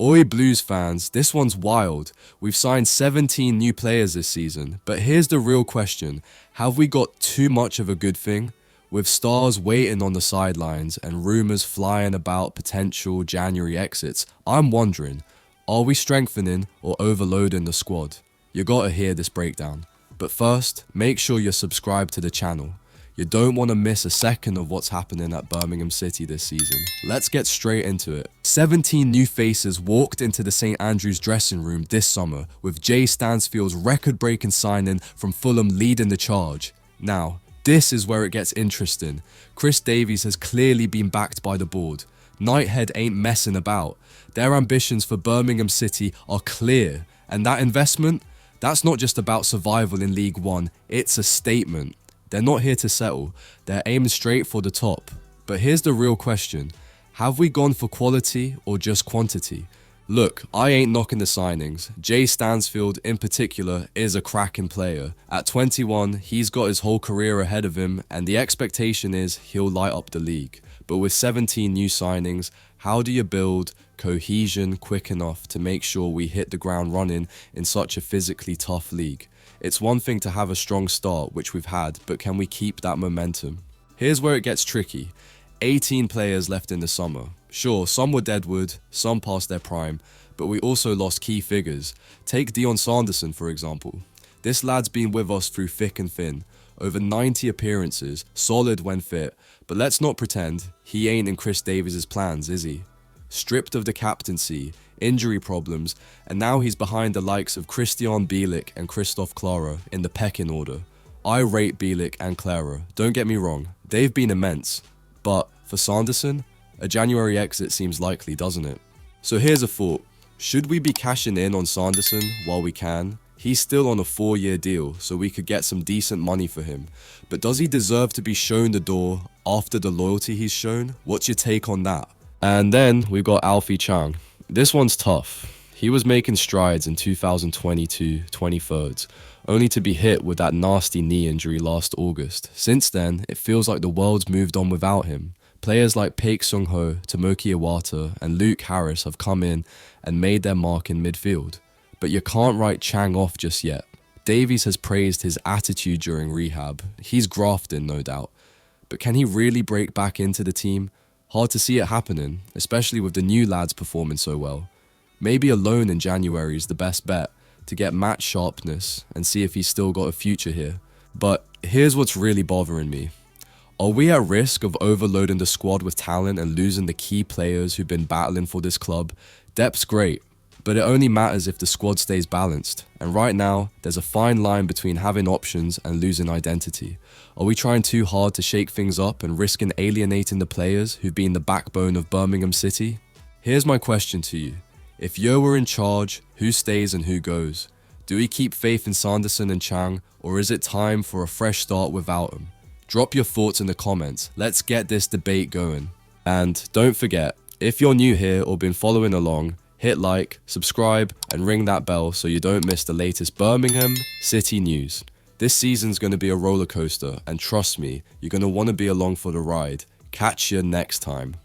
Oi Blues fans, this one's wild. We've signed 17 new players this season, but here's the real question. Have we got too much of a good thing? With stars waiting on the sidelines and rumours flying about potential January exits, I'm wondering, are we strengthening or overloading the squad? You gotta hear this breakdown. But first, make sure you're subscribed to the channel. You don't want to miss a second of what's happening at Birmingham City this season. Let's get straight into it. 17 new faces walked into the St Andrews dressing room this summer, with Jay Stansfield's record-breaking signing from Fulham leading the charge. Now, this is where it gets interesting. Chris Davies has clearly been backed by the board. Knighthead ain't messing about. Their ambitions for Birmingham City are clear, and that investment, that's not just about survival in League One, it's a statement. They're not here to settle, they're aiming straight for the top. But here's the real question, have we gone for quality or just quantity? Look, I ain't knocking the signings. Jay Stansfield in particular is a cracking player. At 21, he's got his whole career ahead of him and the expectation is he'll light up the league. But with 17 new signings, how do you build cohesion quick enough to make sure we hit the ground running in such a physically tough league? It's one thing to have a strong start, which we've had, but can we keep that momentum? Here's where it gets tricky. 18 players left in the summer. Sure, some were deadwood, some past their prime, but we also lost key figures. Take Dion Sanderson, for example. This lad's been with us through thick and thin. Over 90 appearances, solid when fit, but let's not pretend he ain't in Chris Davies' plans, is he? Stripped of the captaincy, injury problems, and now he's behind the likes of Christian Bielik and Christoph Clara in the pecking order. I rate Bielik and Clara, don't get me wrong, they've been immense. But for Sanderson, a January exit seems likely, doesn't it? So here's a thought, should we be cashing in on Sanderson while we can? He's still on a 4-year deal, so we could get some decent money for him. But does he deserve to be shown the door after the loyalty he's shown? What's your take on that? And then we've got Alfie Chang. This one's tough. He was making strides in 2022-23, only to be hit with that nasty knee injury last August. Since then, it feels like the world's moved on without him. Players like Paik Sung-ho, Tomoki Iwata and Luke Harris have come in and made their mark in midfield. But you can't write Chang off just yet. Davies has praised his attitude during rehab. He's grafting, no doubt. But can he really break back into the team? Hard to see it happening, especially with the new lads performing so well. Maybe a loan in January is the best bet to get match sharpness and see if he's still got a future here. But here's what's really bothering me. Are we at risk of overloading the squad with talent and losing the key players who've been battling for this club? Depth's great, but it only matters if the squad stays balanced. And right now, there's a fine line between having options and losing identity. Are we trying too hard to shake things up and risking alienating the players who've been the backbone of Birmingham City? Here's my question to you. If Yo were in charge, who stays and who goes? Do we keep faith in Sanderson and Chang, or is it time for a fresh start without them? Drop your thoughts in the comments. Let's get this debate going. And don't forget, if you're new here or been following along, hit like, subscribe, and ring that bell so you don't miss the latest Birmingham City news. This season's going to be a roller coaster, and trust me, you're going to want to be along for the ride. Catch you next time.